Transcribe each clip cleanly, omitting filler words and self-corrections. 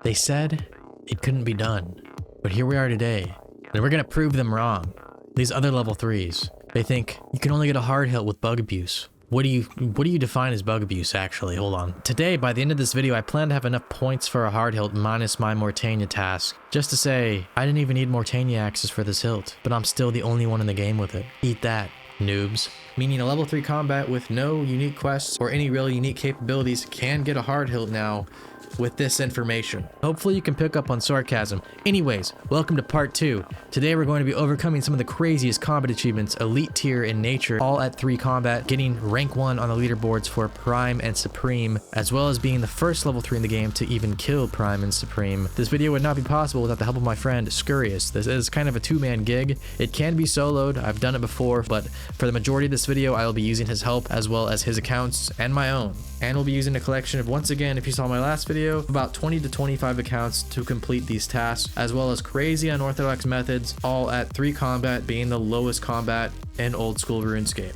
They said it couldn't be done, but here we are today, and we're gonna prove them wrong. These other level 3s, they think you can only get a hard hilt with bug abuse. What do you define as bug abuse, actually? Hold on. Today, by the end of this video, I plan to have enough points for a hard hilt minus my Mortania task. Just to say, I didn't even need Mortania axes for this hilt, but I'm still the only one in the game with it. Eat that, noobs. Meaning a level 3 combat with no unique quests or any real unique capabilities can get a hard hilt now with this information. Hopefully you can pick up on sarcasm. Anyways, welcome to part 2. Today we're going to be overcoming some of the craziest combat achievements, elite tier in nature, all at 3 combat, getting rank 1 on the leaderboards for Prime and Supreme, as well as being the first level 3 in the game to even kill Prime and Supreme. This video would not be possible without the help of my friend Scurrius. This is kind of a 2-man gig. It can be soloed, I've done it before, but for the majority of this video I will be using his help as well as his accounts and my own. And we'll be using a collection of, once again, if you saw my last video, about 20 to 25 accounts to complete these tasks, as well as crazy unorthodox methods, all at 3 combat being the lowest combat in old school RuneScape.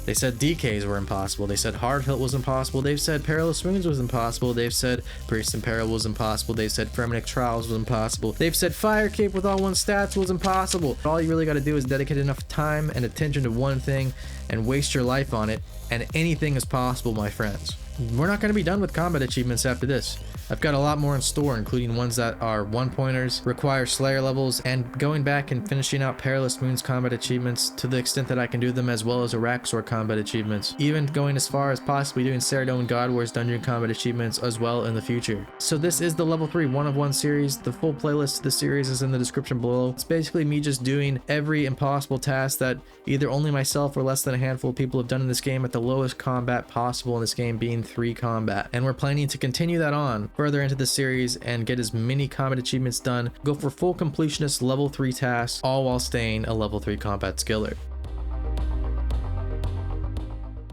They said DKs were impossible. They said hard hilt was impossible. They've said perilous wounds was impossible. They've said priest in peril was impossible. They've said frenetic trials was impossible. They've said fire cape with all 1 stats was impossible. All you really got to do is dedicate enough time and attention to one thing and waste your life on it, and anything is possible, my friends. We're not going to be done with combat achievements after this. I've got a lot more in store, including ones that are 1-pointers, require Slayer levels, and going back and finishing out Perilous Wounds combat achievements to the extent that I can do them, as well as Araxor combat achievements, even going as far as possibly doing Ceridon God Wars dungeon combat achievements as well in the future. So this is the level 3 1 of 1 series. The full playlist of the series is in the description below. It's basically me just doing every impossible task that either only myself or less than a handful of people have done in this game at the lowest combat possible in this game, being 3 combat. And we're planning to continue that on further into the series and get as many combat achievements done, go for full completionist level 3 tasks, all while staying a level 3 combat skiller.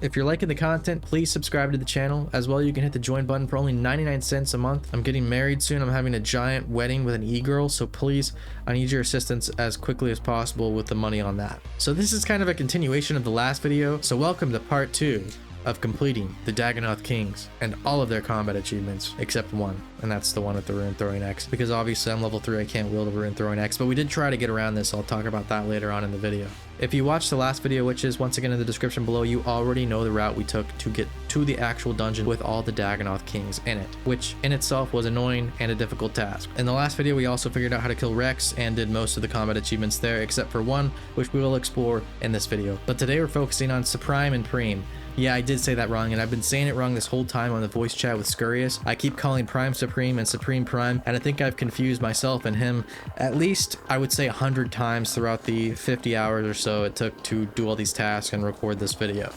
If you're liking the content, please subscribe to the channel. As well, you can hit the join button for only 99 cents a month. I'm getting married soon. I'm having a giant wedding with an e-girl, so please, I need your assistance as quickly as possible with the money on that. So this is kind of a continuation of the last video, so welcome to part 2 of completing the Dagannoth Kings and all of their combat achievements except one, and that's the one with the Rune Throwing Axe, because obviously I'm level 3, I can't wield a Rune Throwing Axe, but we did try to get around this. I'll talk about that later on in the video. If you watched the last video, which is once again in the description below, you already know the route we took to get to the actual dungeon with all the Dagannoth Kings in it, which in itself was annoying and a difficult task. In the last video, we also figured out how to kill Rex and did most of the combat achievements there, except for one, which we will explore in this video. But today we're focusing on Supreme and Prime. Yeah, I did say that wrong, and I've been saying it wrong this whole time on the voice chat with Scurrius. I keep calling Prime Supreme and Supreme Prime, and I think I've confused myself and him at least, I would say, 100 times throughout the 50 hours or so it took to do all these tasks and record this video.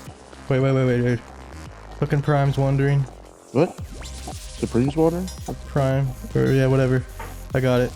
Wait. Fucking Prime's wondering. What? Supreme's wondering? Prime, or yeah, whatever. I got it.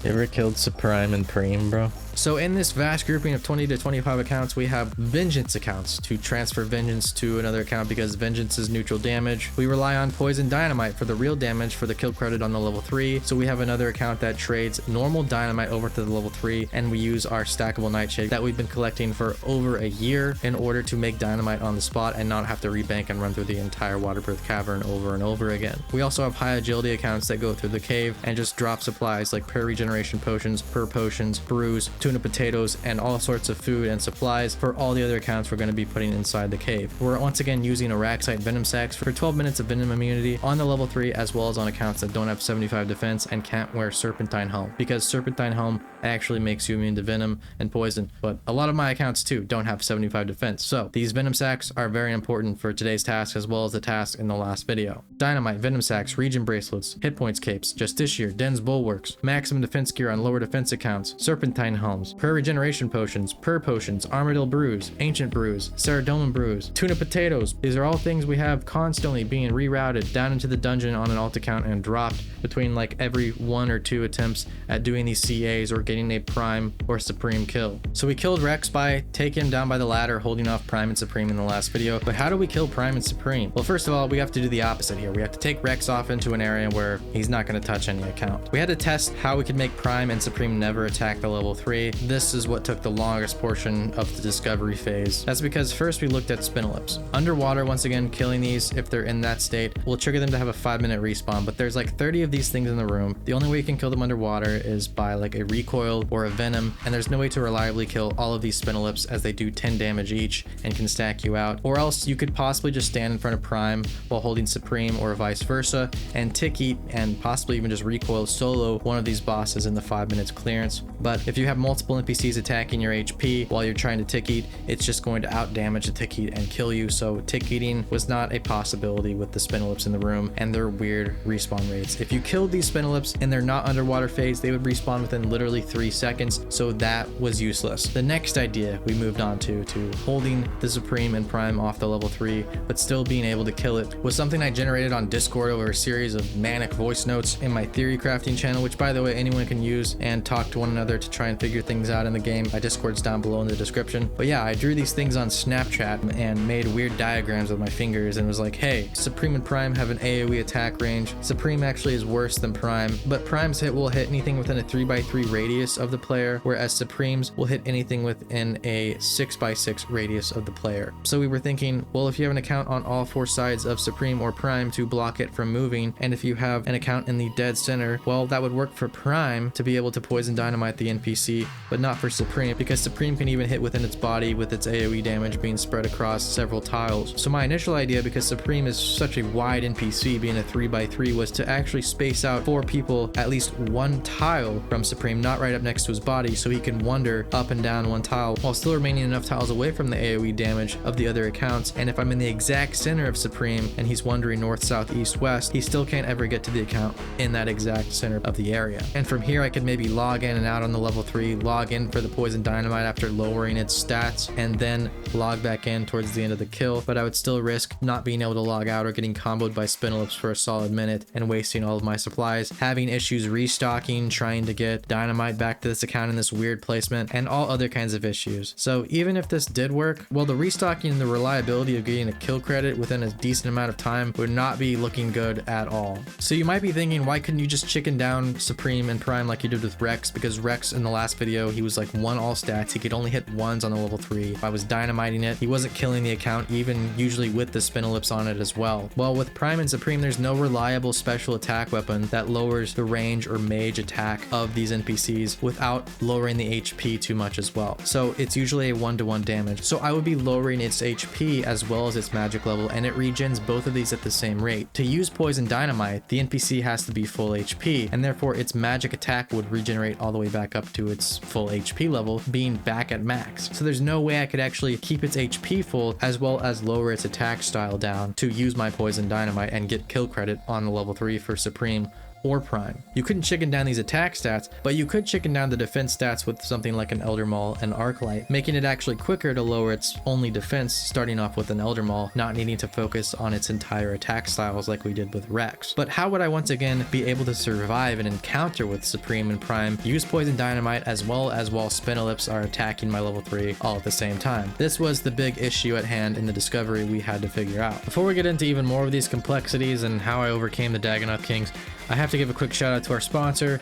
You ever killed Supreme and Prime, bro? So in this vast grouping of 20 to 25 accounts, we have vengeance accounts to transfer vengeance to another account because vengeance is neutral damage. We rely on poison dynamite for the real damage for the kill credit on the level 3. So we have another account that trades normal dynamite over to the level 3, and we use our stackable nightshade that we've been collecting for over a year in order to make dynamite on the spot and not have to rebank and run through the entire waterproof cavern over and over again. We also have high agility accounts that go through the cave and just drop supplies like per regeneration potions, per potions, brews, tuna potatoes, and all sorts of food and supplies for all the other accounts we're going to be putting inside the cave. We're once again using Araxite Venom Sacs for 12 minutes of venom immunity on the level 3, as well as on accounts that don't have 75 defense and can't wear Serpentine Helm, because Serpentine Helm actually makes you immune to venom and poison, but a lot of my accounts too don't have 75 defense. So these Venom Sacs are very important for today's task as well as the task in the last video. Dynamite, Venom Sacs, Regen Bracelets, Hit Points Capes, Justiciar, Den's Bulwarks, Maximum Defense Gear on lower defense accounts, Serpentine Helms, per regeneration potions, Armadillo Brews, Ancient Brews, Ceridon Brews, Tuna Potatoes. These are all things we have constantly being rerouted down into the dungeon on an alt account and dropped between like every 1 or 2 attempts at doing these CAs or getting a Prime or Supreme kill. So we killed Rex by taking him down by the ladder, holding off Prime and Supreme in the last video. But how do we kill Prime and Supreme? Well, first of all, we have to do the opposite here. We have to take Rex off into an area where he's not going to touch any account. We had to test how we could make Prime and Supreme never attack the level 3, 3, this is what took the longest portion of the discovery phase. That's because first we looked at Spinolyps. Underwater, once again, killing these if they're in that state will trigger them to have a 5-minute respawn, but there's like 30 of these things in the room. The only way you can kill them underwater is by like a recoil or a venom, and there's no way to reliably kill all of these Spinolyps as they do 10 damage each and can stack you out. Or else you could possibly just stand in front of Prime while holding Supreme or vice versa and tick eat and possibly even just recoil solo one of these bosses in the 5 minutes clearance. But if you have multiple NPCs attacking your HP while you're trying to tick eat, it's just going to out damage the tick eat and kill you. So tick eating was not a possibility with the Spinolyps in the room and their weird respawn rates. If you killed these Spinolyps and they're not underwater phase, they would respawn within literally 3 seconds, so that was useless. The next idea we moved on to holding the Supreme and Prime off the level 3 but still being able to kill it was something I generated on Discord over a series of manic voice notes in my theory crafting channel, which by the way anyone can use and talk to one another to try and figure things out in the game. My Discord's down below in the description. But yeah, I drew these things on Snapchat and made weird diagrams with my fingers and was like, hey, Supreme and Prime have an AoE attack range. Supreme actually is worse than Prime, but Prime's hit will hit anything within a 3x3 radius of the player, whereas Supreme's will hit anything within a 6x6 radius of the player. So we were thinking, well, if you have an account on all 4 sides of Supreme or Prime to block it from moving, and if you have an account in the dead center, well, that would work for Prime to be able to poison dynamite the NPC, but not for Supreme, because Supreme can even hit within its body with its AoE damage being spread across several tiles. So my initial idea, because Supreme is such a wide NPC being a 3x3, was to actually space out 4 people at least 1 tile from Supreme, not right up next to his body, so he can wander up and down 1 tile while still remaining enough tiles away from the AoE damage of the other accounts. And if I'm in the exact center of Supreme and he's wandering north, south, east, west, he still can't ever get to the account in that exact center of the area. And from here I could maybe log in and out on the level 3, log in for the poison dynamite after lowering its stats, and then log back in towards the end of the kill, but I would still risk not being able to log out or getting comboed by Spinolyps for a solid minute and wasting all of my supplies, having issues restocking, trying to get dynamite back to this account in this weird placement, and all other kinds of issues. So even if this did work, well, the restocking and the reliability of getting a kill credit within a decent amount of time would not be looking good at all. So you might be thinking, why couldn't you just chicken down Supreme and Prime like you did with Rex? Because Rex in the last video, he was like 1 all stats, he could only hit 1s on the level 3. If I was dynamiting it, he wasn't killing the account, even usually with the Spinolyps on it as well. Well, with Prime and Supreme, there's no reliable special attack weapon that lowers the range or mage attack of these NPCs without lowering the HP too much as well. So it's usually a 1-to-1 damage. So I would be lowering its HP as well as its magic level, and it regens both of these at the same rate. To use Poison Dynamite, the NPC has to be full HP, and therefore its magic attack would regenerate all the way back up to its full HP level, being back at max. So there's no way I could actually keep its HP full as well as lower its attack style down to use my Poison Dynamite and get kill credit on the level 3 for Supreme or Prime. You couldn't chicken down these attack stats, but you could chicken down the defense stats with something like an Elder Maul and Arclight, making it actually quicker to lower its only defense, starting off with an Elder Maul, not needing to focus on its entire attack styles like we did with Rex. But how would I once again be able to survive an encounter with Supreme and Prime, use Poison Dynamite as well as while Spinolyps are attacking my level 3 all at the same time? This was the big issue at hand in the discovery we had to figure out. Before we get into even more of these complexities and how I overcame the Dagannoth Kings, I have to give a quick shout out to our sponsor,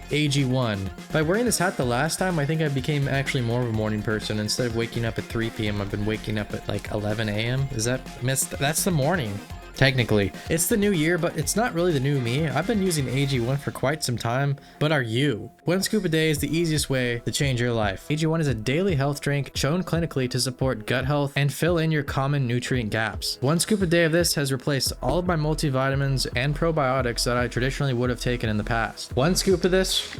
AG1. By wearing this hat the last time, I think I became actually more of a morning person. Instead of waking up at 3 p.m., I've been waking up at like 11 a.m. That's the morning. Technically, it's the new year, but it's not really the new me. I've been using AG1 for quite some time, but are you? 1 scoop a day is the easiest way to change your life. AG1 is a daily health drink shown clinically to support gut health and fill in your common nutrient gaps. 1 scoop a day of this has replaced all of my multivitamins and probiotics that I traditionally would have taken in the past. 1 scoop of this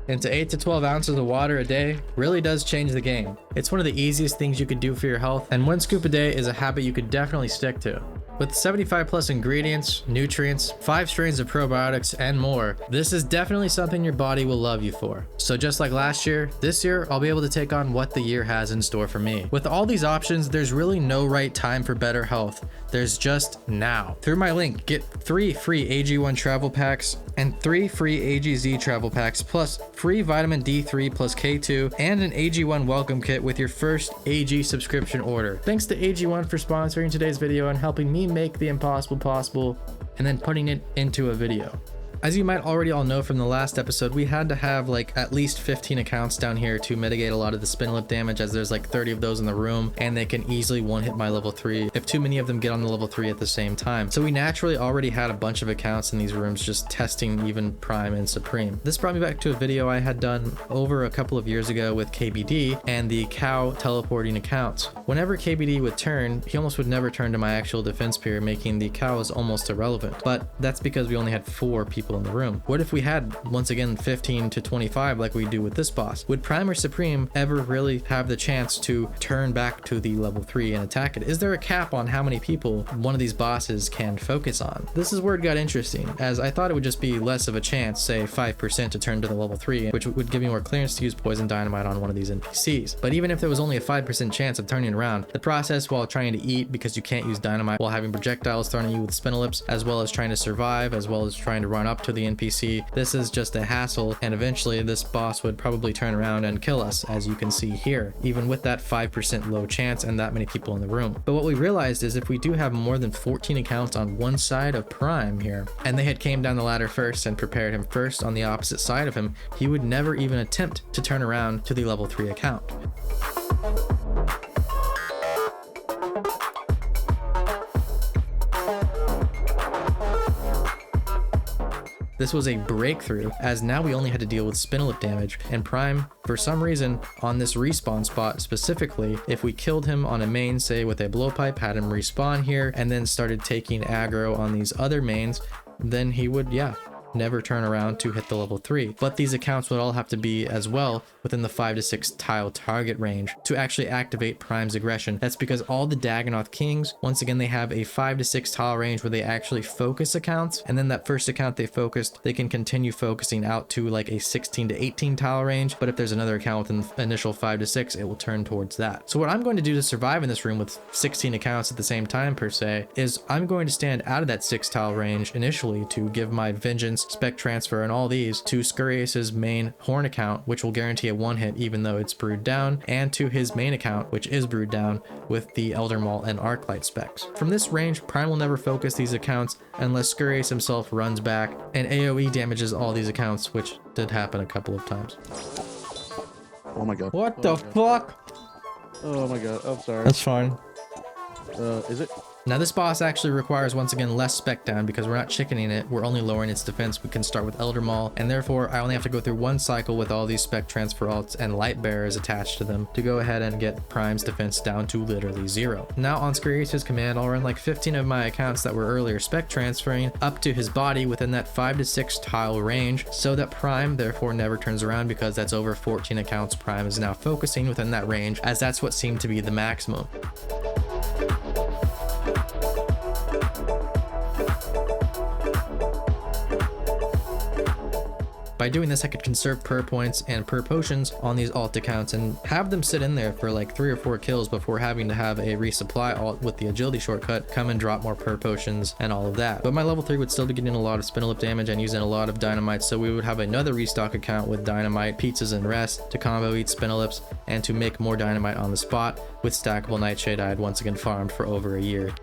into 8 to 12 ounces of water a day really does change the game. It's one of the easiest things you could do for your health, and 1 scoop a day is a habit you could definitely stick to. With 75 plus ingredients, nutrients, 5 strains of probiotics, and more, this is definitely something your body will love you for. So just like last year, this year I'll be able to take on what the year has in store for me. With all these options, there's really no right time for better health. There's just now. Through my link, get 3 free AG1 travel packs and 3 free AGZ travel packs, plus free vitamin D3 plus K2 and an AG1 welcome kit with your first AG subscription order. Thanks to AG1 for sponsoring today's video and helping me make the impossible possible and then putting it into a video. As you might already all know from the last episode, we had to have like at least 15 accounts down here to mitigate a lot of the Spinolyp damage, as there's like 30 of those in the room, and they can easily one hit my level 3 if too many of them get on the level 3 at the same time. So we naturally already had a bunch of accounts in these rooms just testing even Prime and Supreme. This brought me back to a video I had done over a couple of years ago with KBD and the cow teleporting accounts. Whenever KBD would turn, he almost would never turn to my actual defense peer, making the cows almost irrelevant. But that's because we only had 4 people in the room. What if we had, once again, 15 to 25 like we do with this boss? Would Prime or Supreme ever really have the chance to turn back to the level 3 and attack it? Is there a cap on how many people one of these bosses can focus on? This is where it got interesting, as I thought it would just be less of a chance, say 5% to turn to the level 3, which would give me more clearance to use poison dynamite on one of these NPCs. But even if there was only a 5% chance of turning around, the process while trying to eat, because you can't use dynamite while having projectiles thrown at you with Spinolyps, as well as trying to survive, as well as trying to run up to the NPC, this is just a hassle, and eventually this boss would probably turn around and kill us, as you can see here, even with that 5% low chance and that many people in the room. But what we realized is if we do have more than 14 accounts on one side of Prime here, and they had came down the ladder first and prepared him first on the opposite side of him, he would never even attempt to turn around to the level 3 account. This was a breakthrough, as now we only had to deal with Spinolyp damage, and Prime, for some reason, on this respawn spot specifically, if we killed him on a main, say with a blowpipe, had him respawn here, and then started taking aggro on these other mains, then he would, never turn around to hit the level 3. But these accounts would all have to be as well within the 5 to 6 tile target range to actually activate Prime's aggression. That's because all the Dagannoth Kings, once again, they have a 5 to 6 tile range where they actually focus accounts, and then that first account they focused, they can continue focusing out to like a 16 to 18 tile range, but if there's another account within the initial 5 to 6, it will turn towards that. So what I'm going to do to survive in this room with 16 accounts at the same time per se, is I'm going to stand out of that 6 tile range initially to give my Vengeance, Spec Transfer, and all these to Scurrius's main Horn account, which will guarantee a 1-hit even though it's brewed down, and to his main account, which is brewed down with the Elder Maul and Arclight specs. From this range, Prime will never focus these accounts unless Scurrius himself runs back and AoE damages all these accounts, which did happen a couple of times. Oh my god. What the fuck? Oh my god. I'm sorry. That's fine. Is it? Now this boss actually requires, once again, less spec down because we're not chickening it, we're only lowering its defense. We can start with Elder Maul, and therefore I only have to go through one cycle with all these spec transfer alts and light bearers attached to them to go ahead and get Prime's defense down to literally 0. Now on Scurrius' command, I'll run like 15 of my accounts that were earlier spec transferring up to his body within that 5 to 6 tile range, so that Prime therefore never turns around, because that's over 14 accounts Prime is now focusing within that range, as that's what seemed to be the maximum. By doing this, I could conserve per points and per potions on these alt accounts and have them sit in there for like 3 or 4 kills before having to have a resupply alt with the agility shortcut come and drop more per potions and all of that. But my level 3 would still be getting a lot of Spinolyp damage and using a lot of dynamite, so we would have another restock account with dynamite, pizzas, and rest to combo eat Spinolyps and to make more dynamite on the spot with stackable nightshade I had once again farmed for over a year.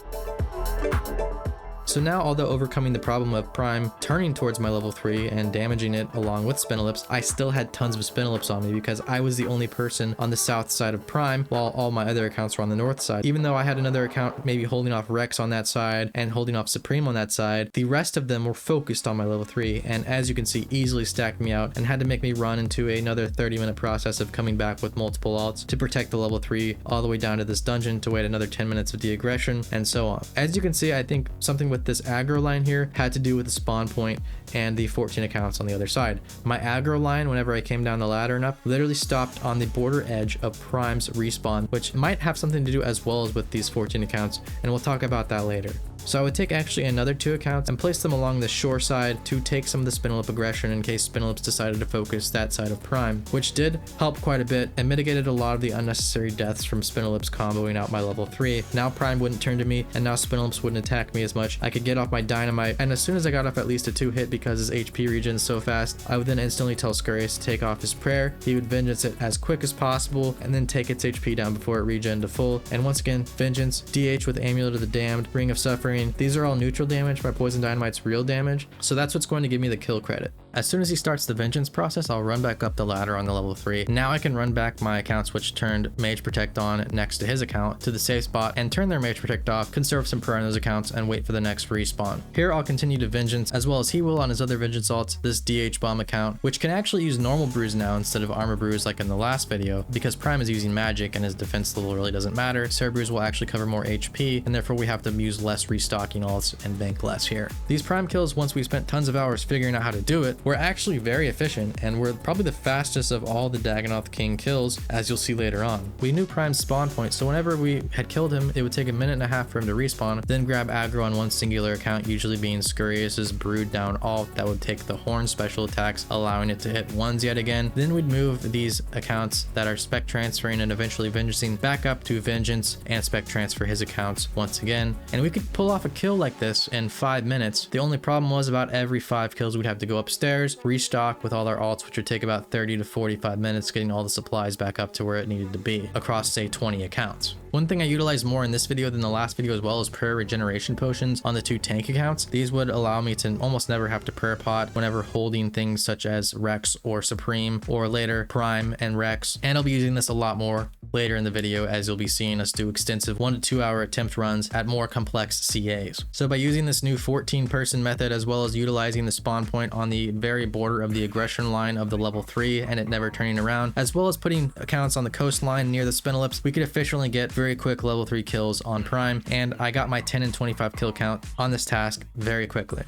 So now, although overcoming the problem of Prime turning towards my level 3 and damaging it along with Spinolyps, I still had tons of Spinolyps on me because I was the only person on the south side of Prime while all my other accounts were on the north side. Even though I had another account maybe holding off Rex on that side and holding off Supreme on that side, the rest of them were focused on my level 3, and as you can see, easily stacked me out and had to make me run into another 30-minute process of coming back with multiple alts to protect the level 3 all the way down to this dungeon to wait another 10 minutes of de-aggression and so on. As you can see, I think something with this aggro line here had to do with the spawn point and the 14 accounts on the other side. My aggro line, whenever I came down the ladder and up, literally stopped on the border edge of Prime's respawn, which might have something to do as well as with these 14 accounts, and we'll talk about that later. So I would take actually another 2 accounts and place them along the shore side to take some of the Spinolyp aggression in case Spinolyps decided to focus that side of Prime, which did help quite a bit and mitigated a lot of the unnecessary deaths from Spinolyps comboing out my level 3. Now Prime wouldn't turn to me, and now Spinolyps wouldn't attack me as much. I could get off my dynamite, and as soon as I got off at least a 2-hit because his HP regens so fast, I would then instantly tell Scurrius to take off his prayer. He would Vengeance it as quick as possible and then take its HP down before it regen to full. And once again, Vengeance, DH with Amulet of the Damned, Ring of Suffering, Supreme. These are all neutral damage by Poison Dynamite's real damage, so that's what's going to give me the kill credit. As soon as he starts the vengeance process, I'll run back up the ladder on the level 3. Now I can run back my accounts which turned Mage Protect on next to his account to the safe spot and turn their Mage Protect off, conserve some prayer on those accounts, and wait for the next respawn. Here I'll continue to vengeance as well as he will on his other vengeance alts, this DH Bomb account, which can actually use normal brews now instead of armor brews like in the last video, because Prime is using magic and his defense level really doesn't matter. Seer brews will actually cover more HP, and therefore we have to use less restocking alts and bank less here. These Prime kills, once we spent tons of hours figuring out how to do it, were actually very efficient, and we're probably the fastest of all the Dagannoth King kills, as you'll see later on. We knew Prime's spawn point, so whenever we had killed him, it would take a minute and a half for him to respawn, then grab aggro on one singular account, usually being Scurrius's brood down alt that would take the horn special attacks, allowing it to hit ones yet again. Then we'd move these accounts that are spec transferring and eventually vengeancing back up to vengeance and spec transfer his accounts once again, and we could pull off a kill like this in 5 minutes. The only problem was about every 5 kills we'd have to go upstairs, restock with all our alts, which would take about 30 to 45 minutes getting all the supplies back up to where it needed to be across, say, 20 accounts. One thing I utilized more in this video than the last video as well is prayer regeneration potions on the 2 tank accounts. These would allow me to almost never have to prayer pot whenever holding things such as Rex or Supreme, or later Prime and Rex, and I'll be using this a lot more later in the video, as you'll be seeing us do extensive 1 to 2 hour attempt runs at more complex CAs. So by using this new 14 person method, as well as utilizing the spawn point on the very border of the aggression line of the level 3 and it never turning around, as well as putting accounts on the coastline near the Spinolyps, we could efficiently get very quick level 3 kills on Prime, and I got my 10 and 25 kill count on this task very quickly.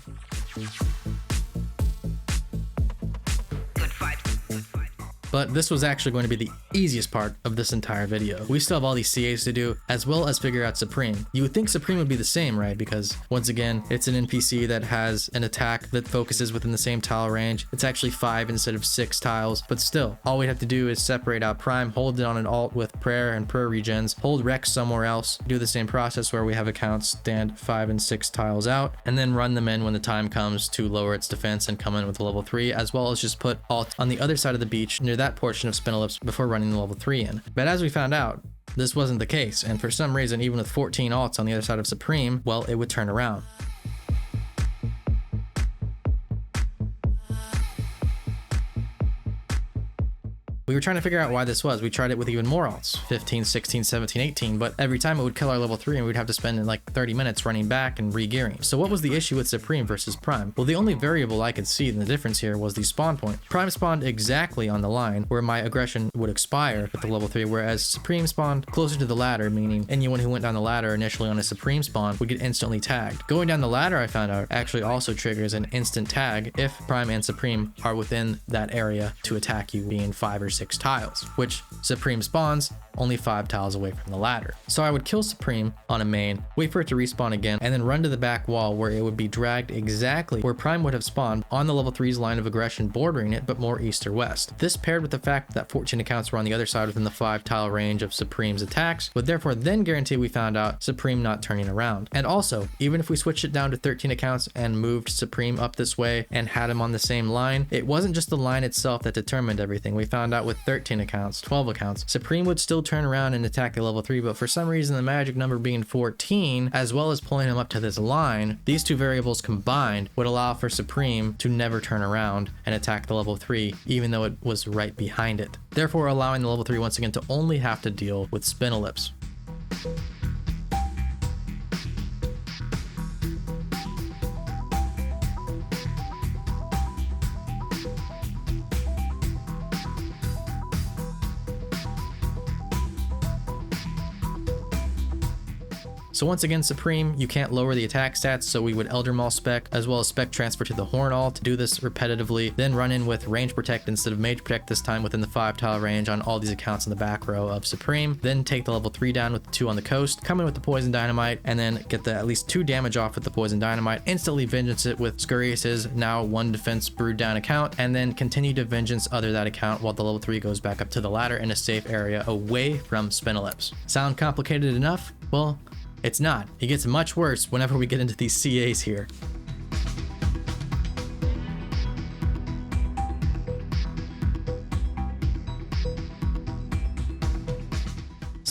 But this was actually going to be the easiest part of this entire video. We still have all these CAs to do, as well as figure out Supreme. You would think Supreme would be the same, right? Because once again, it's an NPC that has an attack that focuses within the same tile range. It's actually 5 instead of 6 tiles, but still, all we have to do is separate out Prime, hold it on an alt with prayer and prayer regens, hold Rex somewhere else, do the same process where we have accounts stand 5 and 6 tiles out, and then run them in when the time comes to lower its defense and come in with a level 3, as well as just put alt on the other side of the beach near that portion of Spinolyps before running the level 3 in. But as we found out, this wasn't the case, and for some reason, even with 14 alts on the other side of Supreme, well, it would turn around. We were trying to figure out why this was. We tried it with even more alts, 15, 16, 17, 18, but every time it would kill our level 3 and we'd have to spend like 30 minutes running back and re-gearing. So what was the issue with Supreme versus Prime? Well, the only variable I could see in the difference here was the spawn point. Prime spawned exactly on the line where my aggression would expire with the level 3, whereas Supreme spawned closer to the ladder, meaning anyone who went down the ladder initially on a Supreme spawn would get instantly tagged. Going down the ladder, I found out, actually also triggers an instant tag if Prime and Supreme are within that area to attack you, being 5 or 6 tiles, which Supreme spawns only 5 tiles away from the ladder. So I would kill Supreme on a main, wait for it to respawn again, and then run to the back wall where it would be dragged exactly where Prime would have spawned on the level 3's line of aggression, bordering it, but more east or west. This paired with the fact that 14 accounts were on the other side within the 5 tile range of Supreme's attacks would therefore then guarantee we found out Supreme not turning around. And also, even if we switched it down to 13 accounts and moved Supreme up this way and had him on the same line, it wasn't just the line itself that determined everything. We found out with 13 accounts, 12 accounts, Supreme would still turn around and attack the level 3, but for some reason the magic number being 14, as well as pulling him up to this line, these two variables combined would allow for Supreme to never turn around and attack the level 3, even though it was right behind it, therefore allowing the level 3 once again to only have to deal with Spinolyps. So once again, Supreme, you can't lower the attack stats, so we would Elder Maul spec, as well as spec transfer to the Horn alt, do this repetitively, then run in with Range Protect instead of Mage Protect, this time within the 5 tile range on all these accounts in the back row of Supreme, then take the level 3 down with the 2 on the coast, come in with the Poison Dynamite, and then get the at least 2 damage off with the Poison Dynamite, instantly vengeance it with Scurrius's now 1 defense brewed down account, and then continue to vengeance other that account while the level 3 goes back up to the ladder in a safe area away from Spinolyps. Sound complicated enough? Well, it's not. It gets much worse whenever we get into these CAs here.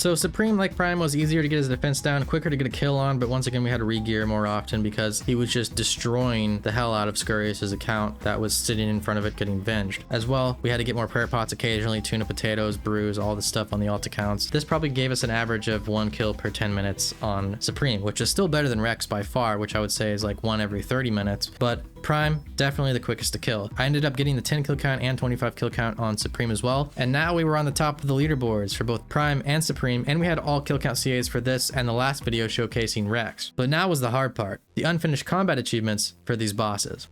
So Supreme, like Prime, was easier to get his defense down, quicker to get a kill on, but once again we had to re-gear more often because he was just destroying the hell out of Scurrius' account that was sitting in front of it getting venged. As well, we had to get more prayer pots occasionally, tuna potatoes, brews, all the stuff on the alt accounts. This probably gave us an average of 1 kill per 10 minutes on Supreme, which is still better than Rex by far, which I would say is like 1 every 30 minutes, but Prime, definitely the quickest to kill. I ended up getting the 10 kill count and 25 kill count on Supreme as well, and now we were on the top of the leaderboards for both Prime and Supreme, and we had all kill count CAs for this and the last video showcasing Rex. But now was the hard part, the unfinished combat achievements for these bosses.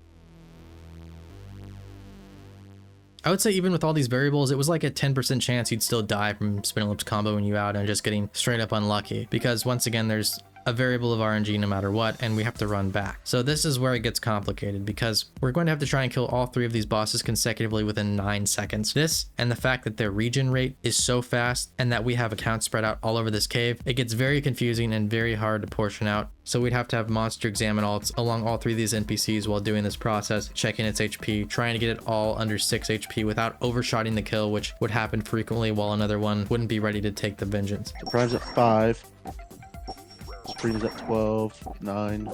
I would say even with all these variables, it was like a 10% chance you'd still die from Spinolyp's comboing you out and just getting straight up unlucky, because once again there's a variable of RNG no matter what, and we have to run back. So this is where it gets complicated because we're going to have to try and kill all 3 of these bosses consecutively within 9 seconds. This and the fact that their regen rate is so fast and that we have accounts spread out all over this cave, it gets very confusing and very hard to portion out. So we'd have to have monster examine alts along all 3 of these NPCs while doing this process, checking its HP, trying to get it all under 6 HP without overshotting the kill, which would happen frequently while another one wouldn't be ready to take the vengeance. Prime's at 5. Supreme's at 12, 9.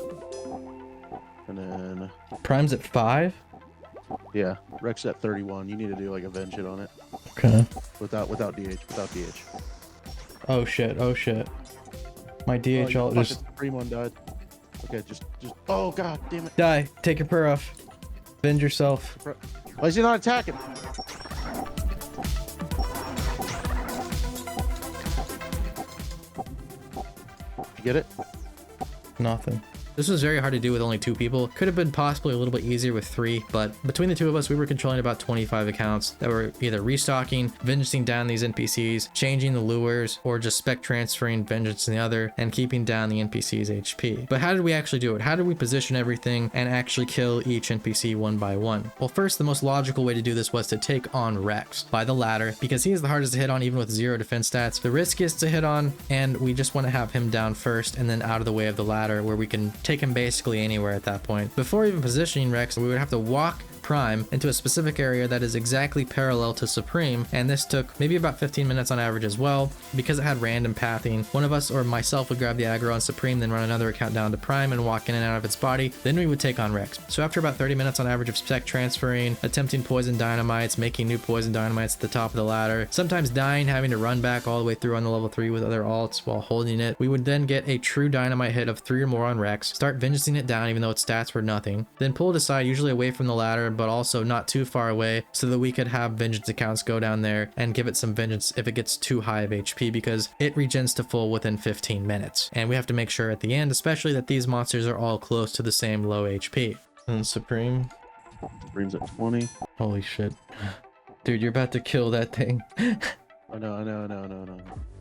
And then Prime's at 5? yeah, Rex at 31. You need to do like a venge hit on it. Okay. Without DH. Oh shit, oh shit. My DHL just... Supreme one died. Okay, just... Oh god, damn it. Die. Take your prayer off. Venge yourself. Why is he not attacking? You get it? Nothing. This was very hard to do with only 2 people. Could have been possibly a little bit easier with 3, but between the 2 of us, we were controlling about 25 accounts that were either restocking, vengeancing down these NPCs, changing the lures, or just spec transferring vengeance in the other and keeping down the NPC's HP. But how did we actually do it? How did we position everything and actually kill each NPC one by one? Well, first, the most logical way to do this was to take on Rex by the ladder, because he is the hardest to hit on even with 0 defense stats, the riskiest to hit on, and we just want to have him down first and then out of the way of the ladder where we can take him basically anywhere at that point. Before even positioning Rex, we would have to walk Prime into a specific area that is exactly parallel to Supreme, and this took maybe about 15 minutes on average as well because it had random pathing. One of us or myself would grab the aggro on Supreme, then run another account down to Prime and walk in and out of its body, then we would take on Rex. So after about 30 minutes on average of spec transferring, attempting poison dynamites, making new poison dynamites at the top of the ladder, sometimes dying, having to run back all the way through on the level 3 with other alts while holding it, we would then get a true dynamite hit of 3 or more on Rex, start vengeancing it down even though its stats were nothing, then pull it aside, usually away from the ladder but also not too far away, so that we could have vengeance accounts go down there and give it some vengeance if it gets too high of HP, because it regens to full within 15 minutes. And we have to make sure at the end especially that these monsters are all close to the same low HP. And Supreme's at 20. Holy shit. Dude, you're about to kill that thing. Oh no.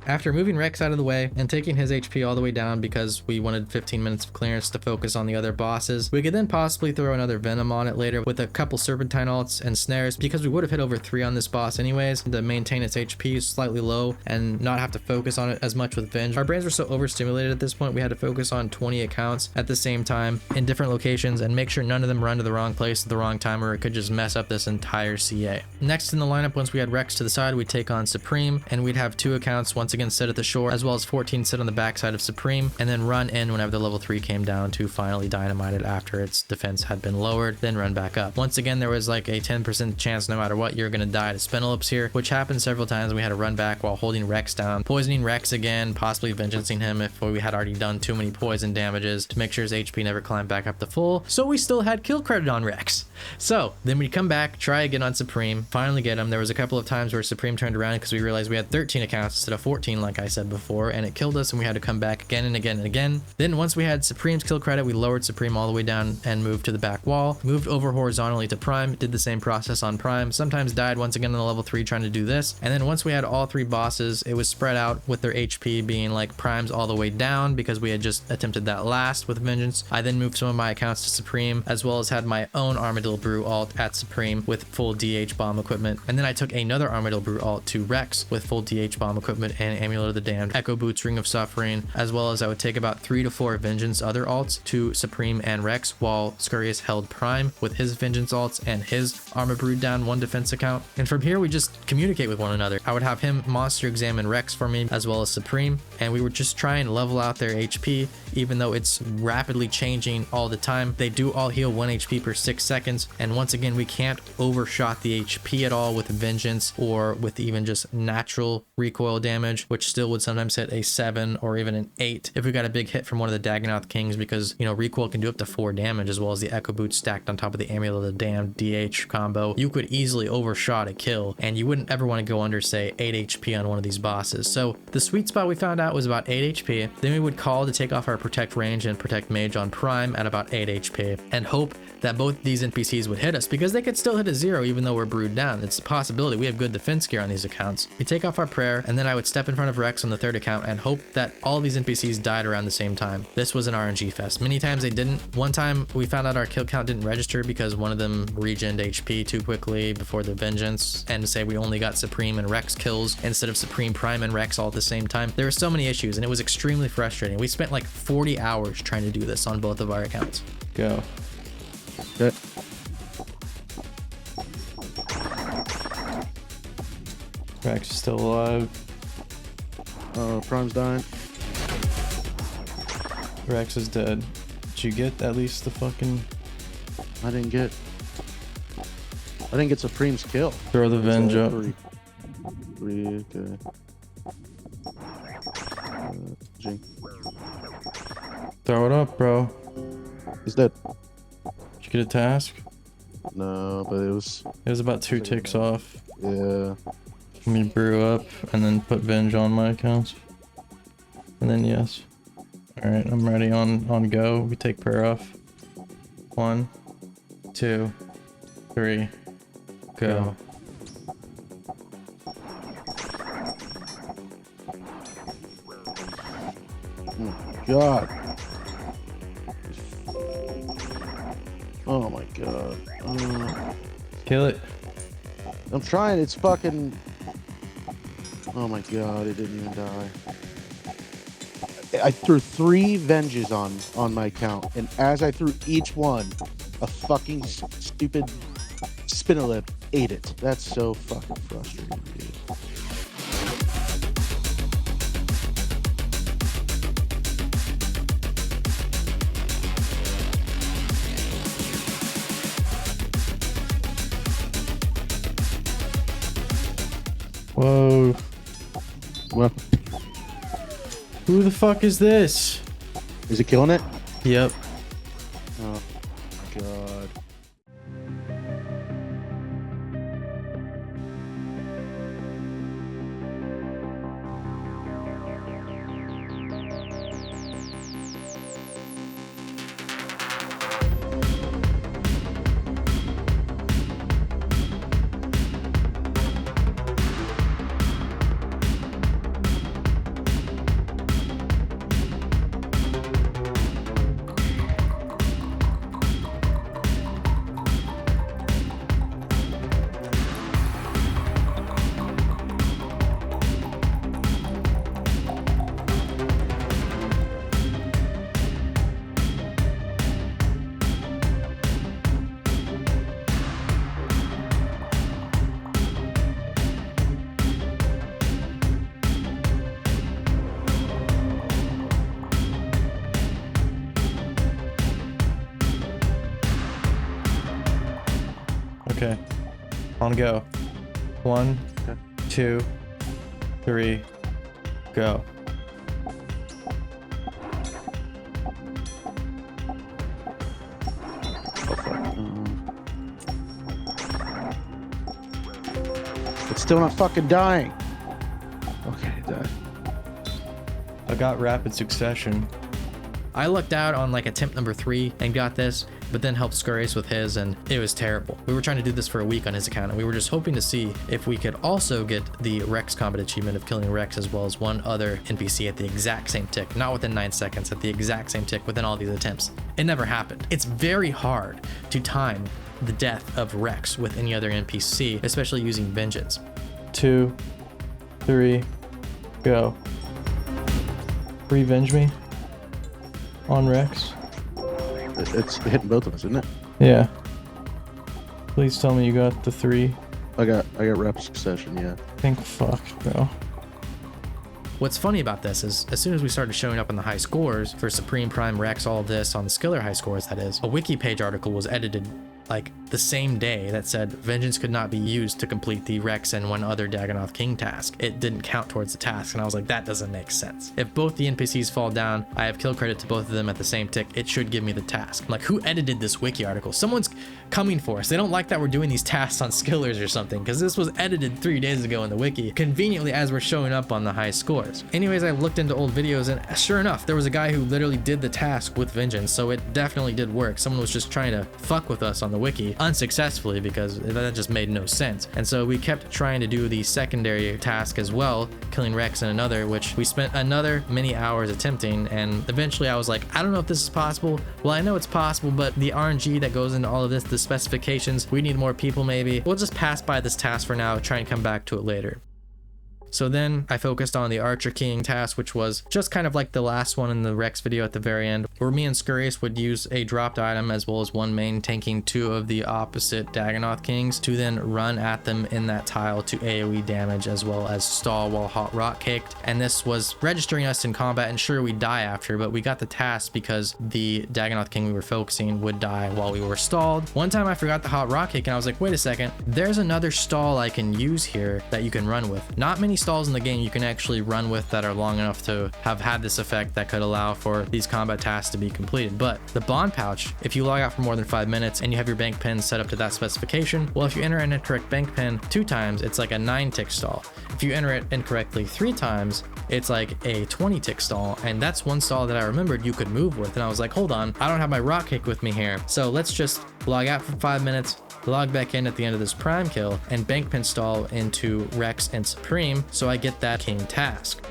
After moving Rex out of the way and taking his HP all the way down because we wanted 15 minutes of clearance to focus on the other bosses, we could then possibly throw another Venom on it later with a couple Serpentine alts and snares, because we would have hit over 3 on this boss anyways to maintain its HP slightly low and not have to focus on it as much with Venge. Our brains were so overstimulated at this point we had to focus on 20 accounts at the same time in different locations and make sure none of them run to the wrong place at the wrong time or it could just mess up this entire CA. Next in the lineup, once we had Rex to the side, we'd take on Supreme, and we'd have 2 accounts once again sit at the shore, as well as 14 sit on the backside of Supreme, and then run in whenever the level 3 came down to finally dynamite it after its defense had been lowered, then run back up. Once again, there was like a 10% chance no matter what you're gonna die to Spinolyps here, which happened several times. We had to run back while holding Rex down, poisoning Rex again, possibly vengeancing him if we had already done too many poison damages to make sure his HP never climbed back up to full, so we still had kill credit on Rex. So then we'd come back, try again on Supreme, finally get him. There was a couple of times where Supreme turned around because we realized we had 13 accounts instead of 14 like I said before, and it killed us and we had to come back again and again and again. Then once we had Supreme's kill credit, we lowered Supreme all the way down and moved to the back wall, moved over horizontally to Prime, did the same process on Prime, sometimes died once again on the level 3 trying to do this, and then once we had all 3 bosses, it was spread out with their HP being like Prime's all the way down because we had just attempted that last with Vengeance. I then moved some of my accounts to Supreme, as well as had my own armadillo Armadillo Brew alt at Supreme with full DH bomb equipment. And then I took another Armadillo Brew alt to Rex with full DH bomb equipment and Amulet of the Damned, Echo Boots, Ring of Suffering, as well as I would take about 3 to 4 Vengeance other alts to Supreme and Rex, while Scurrius held Prime with his Vengeance alts and his Armor Brewed down 1 defense account. And from here we just communicate with one another. I would have him monster examine Rex for me as well as Supreme, and we would just try and level out their HP, even though it's rapidly changing all the time. They do all heal 1 HP per 6 seconds, and once again we can't overshot the HP at all with Vengeance or with even just natural recoil damage, which still would sometimes hit a 7 or even an 8 if we got a big hit from one of the Dagannoth Kings, because you know recoil can do up to 4 damage, as well as the Echo Boots stacked on top of the Amulet of the Damned DH combo. You could easily overshot a kill, and you wouldn't ever want to go under, say, 8 HP on one of these bosses. So the sweet spot we found out was about 8 HP. Then we would call to take off our Protect Range and Protect Mage on Prime at about 8 HP and hope that both these NPCs would hit us, because they could still hit a 0 even though we're brewed down. It's a possibility. We have good defense gear on these accounts. We take off our prayer, and then I would step in front of Rex on the 3rd account and hope that all these NPCs died around the same time. This was an RNG fest. Many times they didn't. One time we found out our kill count didn't register because one of them regened HP too quickly before the Vengeance, and to say we only got Supreme and Rex kills instead of Supreme, Prime, and Rex all at the same time. There were so many issues, and it was extremely frustrating. We spent like 40 hours trying to do this on both of our accounts. Go. Okay. Rex is still alive. Prime's dying. Rex is dead. Did you get at least the fucking... I didn't get Supreme's kill. Throw the Venge up. Three, okay. G. Throw it up, bro. He's dead. Did you get a task? No, but it was about 2 ticks off. Yeah. Let me brew up and then put Venge on my accounts. And then yes. Alright, I'm ready on go. We take prayer off. 1, 2, 3, go. God. Oh my God. Kill it. I'm trying. It's fucking. Oh my God! It didn't even die. I threw 3 Venges on my account, and as I threw each one, a fucking stupid Spinolyp ate it. That's so fucking frustrating, dude. Whoa. Well, Who the fuck is this? is it killing it? Yep. Oh my God. Okay. On go. 1, 2, 3, go. It's still not fucking dying. Okay, it died. I got rapid succession. I lucked out on like attempt number 3 and got this, but then helped Scurrius with his, and it was terrible. We were trying to do this for a week on his account, and we were just hoping to see if we could also get the Rex combat achievement of killing Rex as well as one other NPC at the exact same tick, not within 9 seconds, at the exact same tick within all these attempts. It never happened. It's very hard to time the death of Rex with any other NPC, especially using Vengeance. 2, 3, go. Revenge me on Rex. It's hitting both of us, isn't it? Yeah. Please tell me you got the 3. I got rep succession, yeah. Think fuck, bro. What's funny about this is, as soon as we started showing up in the high scores for Supreme, Prime, Rex, all of this on the Skiller high scores, that is, a wiki page article was edited like the same day that said Vengeance could not be used to complete the Rex and one other Dagannoth King task. It didn't count towards the task, and I was like, that doesn't make sense. If both the NPCs fall down, I have kill credit to both of them at the same tick, it should give me the task. I'm like, who edited this wiki article? Someone's coming for us. They don't like that we're doing these tasks on Skillers or something, because this was edited 3 days ago in the wiki, conveniently as we're showing up on the high scores. Anyways, I looked into old videos, and sure enough, there was a guy who literally did the task with Vengeance, so it definitely did work. Someone was just trying to fuck with us on the wiki, unsuccessfully, because that just made no sense. And so we kept trying to do the secondary task as well, killing Rex and another, which we spent another many hours attempting, and eventually I was like, I don't know if this is possible. Well, I know it's possible, but the RNG that goes into all of this, the specifications, we need more people maybe. We'll just pass by this task for now, try and come back to it later. So then I focused on the Archer King task, which was just kind of like the last one in the Rex video at the very end, where me and Scurrius would use a dropped item as well as one main tanking 2 of the opposite Dagannoth Kings to then run at them in that tile to AoE damage as well as stall while hot rock caked. And this was registering us in combat, and sure, we'd die after, but we got the task because the Dagannoth King we were focusing would die while we were stalled. One time I forgot the hot rock cake, and I was like, wait a second, there's another stall I can use here that you can run with. Not many stalls in the game you can actually run with that are long enough to have had this effect that could allow for these combat tasks to be completed. But the bond pouch, if you log out for more than 5 minutes and you have your bank pin set up to that specification, well, if you enter an incorrect bank pin 2 times, it's like a 9 tick stall. If you enter it incorrectly 3 times, it's like a 20 tick stall, and that's one stall that I remembered you could move with. And I was like, hold on, I don't have my rock kick with me here, so let's just log out for 5 minutes, log back in at the end of this prime kill, and bank pin stall into Rex and Supreme so I get that king task.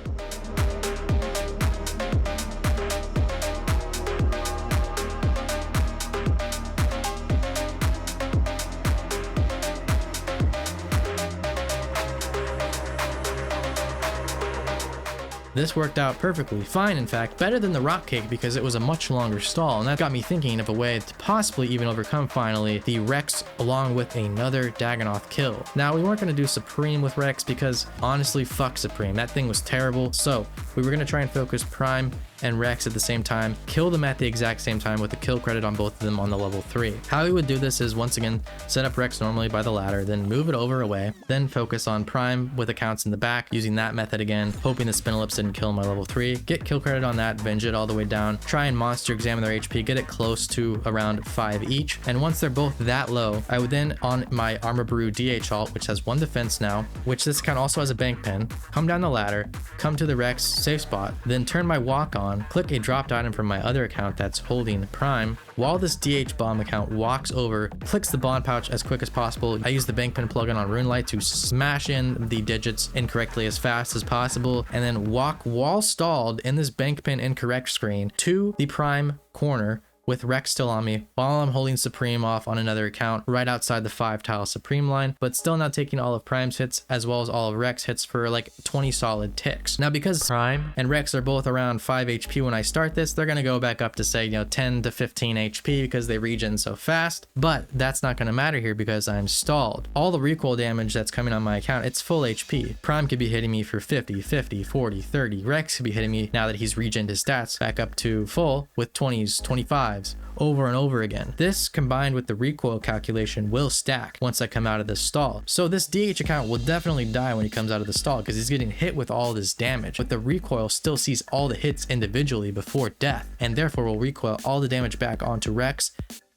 This worked out perfectly fine, in fact, better than the rock cake because it was a much longer stall, and that got me thinking of a way to possibly even overcome finally the Rex along with another Dagannoth kill. Now, we weren't going to do Supreme with Rex because honestly, fuck Supreme. That thing was terrible, so we were going to try and focus Prime and Rex at the same time, kill them at the exact same time with the kill credit on both of them on the level 3. How we would do this is, once again, set up Rex normally by the ladder, then move it over away, then focus on Prime with accounts in the back, using that method again, hoping the Spinolyps didn't kill my level 3, get kill credit on that, venge it all the way down, try and monster examine their HP, get it close to around 5 each, and once they're both that low, I would then, on my Armor Brew DH alt, which has 1 defense now, which this account also has a bank pin, come down the ladder, come to the Rex safe spot, then turn my walk on, click a dropped item from my other account that's holding Prime, while this DH bomb account walks over, clicks the bond pouch as quick as possible. I use the bank pin plugin on Runelight to smash in the digits incorrectly as fast as possible, and then walk while stalled in this bank pin incorrect screen to the Prime corner with Rex still on me while I'm holding Supreme off on another account right outside the 5 tile Supreme line, but still not taking all of Prime's hits as well as all of Rex hits for like 20 solid ticks. Now, because Prime and Rex are both around 5 HP when I start this, they're going to go back up to say, 10 to 15 HP because they regen so fast, but that's not going to matter here because I'm stalled. All the recoil damage that's coming on my account, it's full HP. Prime could be hitting me for 50, 50, 40, 30. Rex could be hitting me now that he's regened his stats back up to full with 20s, 25s. Over and over again. This combined with the recoil calculation will stack once I come out of this stall. So this DH account will definitely die when he comes out of the stall because he's getting hit with all this damage, but the recoil still sees all the hits individually before death, and therefore will recoil all the damage back onto Rex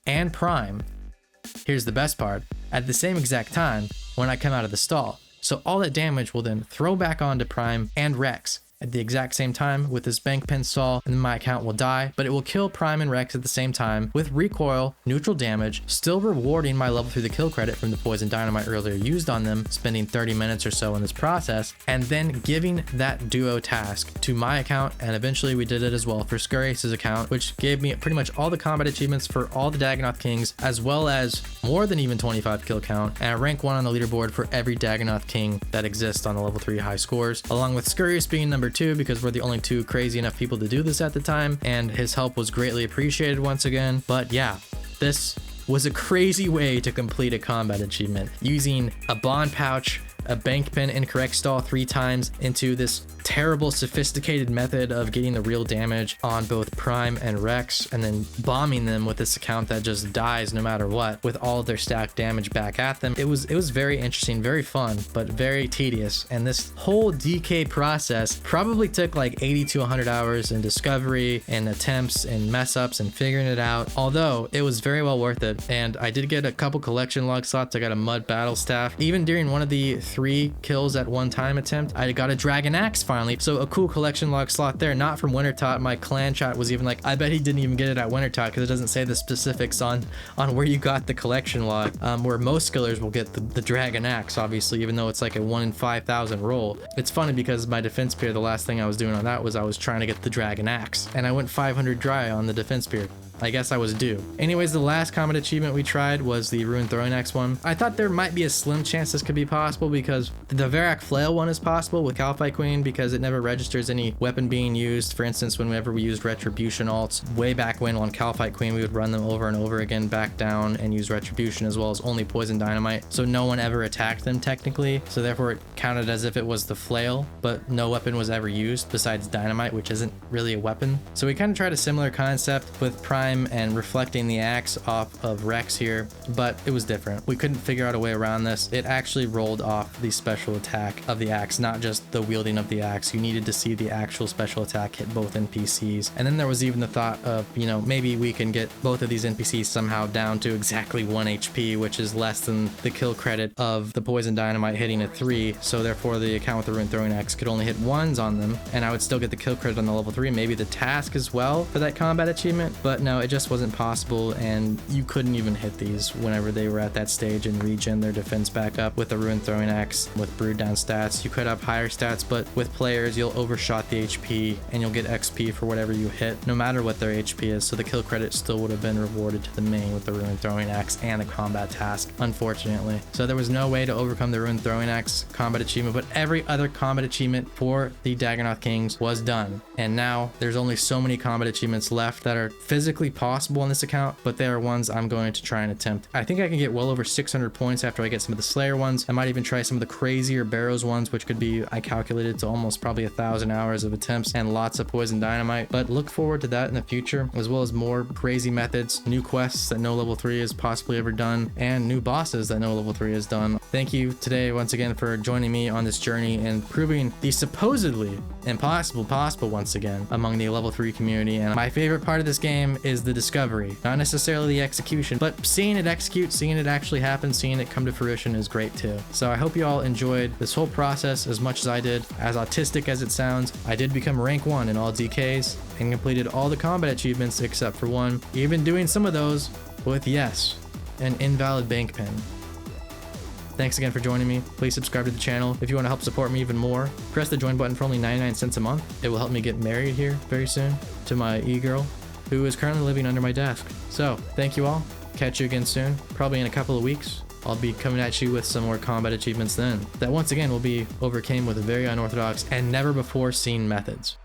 and Prime. Here's the best part, at the same exact time when I come out of the stall. So all that damage will then throw back onto Prime and Rex. at the exact same time with this bank pen saw, and then my account will die, but it will kill Prime and Rex at the same time with recoil, neutral damage, still rewarding my level 3 the kill credit from the poison dynamite earlier used on them, spending 30 minutes or so in this process, and then giving that duo task to my account, and eventually we did it as well for Scurrius' account, which gave me pretty much all the combat achievements for all the Dagannoth Kings, as well as more than even 25 kill count, and a rank 1 on the leaderboard for every Dagannoth King that exists on the level 3 high scores, along with Scurrius being number 2 because we're the only 2 crazy enough people to do this at the time, and his help was greatly appreciated once again. But yeah, this was a crazy way to complete a combat achievement using a bond pouch, a bank pen incorrect stall 3 times into this terrible sophisticated method of getting the real damage on both Prime and Rex, and then bombing them with this account that just dies no matter what with all of their stacked damage back at them. It was very interesting, very fun, but very tedious. And this whole DK process probably took like 80 to 100 hours in discovery and attempts and mess ups and figuring it out, although it was very well worth it. And I did get a couple collection log slots. I got a mud battle staff. Even during one of the 3 kills at one time attempt, I got a dragon axe finally. So a cool collection log slot there, not from Wintertot. My clan chat was even like, I bet he didn't even get it at Wintertot because it doesn't say the specifics on where you got the collection log, where most skillers will get the dragon axe, obviously, even though it's like a 1 in 5,000 roll. It's funny because my defense peer, the last thing I was doing on that was I was trying to get the dragon axe, and I went 500 dry on the defense peer. I guess I was due. Anyways, the last combat achievement we tried was the Rune Throwing Axe one. I thought there might be a slim chance this could be possible because the Varrock Flail one is possible with Calphite Queen because it never registers any weapon being used. For instance, whenever we used Retribution alts, way back when on Calphite Queen, we would run them over and over again back down and use Retribution as well as only Poison Dynamite. So no one ever attacked them technically. So therefore it counted as if it was the flail, but no weapon was ever used besides Dynamite, which isn't really a weapon. So we kind of tried a similar concept with Prime and reflecting the axe off of Rex here, but it was different. We couldn't figure out a way around this. It actually rolled off the special attack of the axe, not just the wielding of the axe. You needed to see the actual special attack hit both NPCs. And then there was even the thought of, you know, maybe we can get both of these NPCs somehow down to exactly 1 HP, which is less than the kill credit of the Poison Dynamite hitting a 3. So therefore the account with the Rune Throwing Axe could only hit 1s on them, and I would still get the kill credit on the level 3, maybe the task as well for that combat achievement. But no, it just wasn't possible, and you couldn't even hit these whenever they were at that stage and regen their defense back up with the Rune Throwing Axe with brewed down stats. You could have higher stats, but with players you'll overshot the HP and you'll get XP for whatever you hit no matter what their HP is, so the kill credit still would have been rewarded to the main with the Rune Throwing Axe and the combat task, unfortunately. So there was no way to overcome the Rune Throwing Axe combat achievement, but every other combat achievement for the Dagannoth Kings was done, and now there's only so many combat achievements left that are physically possible on this account, but they are ones I'm going to try and attempt. I think I can get well over 600 points after I get some of the Slayer ones. I might even try some of the crazier Barrows ones, which could be, I calculated, to almost probably 1,000 hours of attempts and lots of Poison Dynamite. But look forward to that in the future, as well as more crazy methods, new quests that no level 3 has possibly ever done, and new bosses that no level 3 has done. Thank you today once again for joining me on this journey and proving the supposedly impossible possible once again among the level 3 community. And my favorite part of this game is the discovery, not necessarily the execution, but seeing it execute, seeing it actually happen, seeing it come to fruition is great too. So I hope you all enjoyed this whole process as much as I did. As autistic as it sounds, I did become rank 1 in all DKs and completed all the combat achievements except for one, even doing some of those with, yes, an invalid bank pen. Thanks again for joining me. Please subscribe to the channel. If you want to help support me even more, press the join button for only 99 cents a month. It will help me get married here very soon to my e-girl, who is currently living under my desk. So thank you all. Catch you again soon, probably in a couple of weeks. I'll be coming at you with some more combat achievements then, that once again will be overcame with very unorthodox and never before seen methods.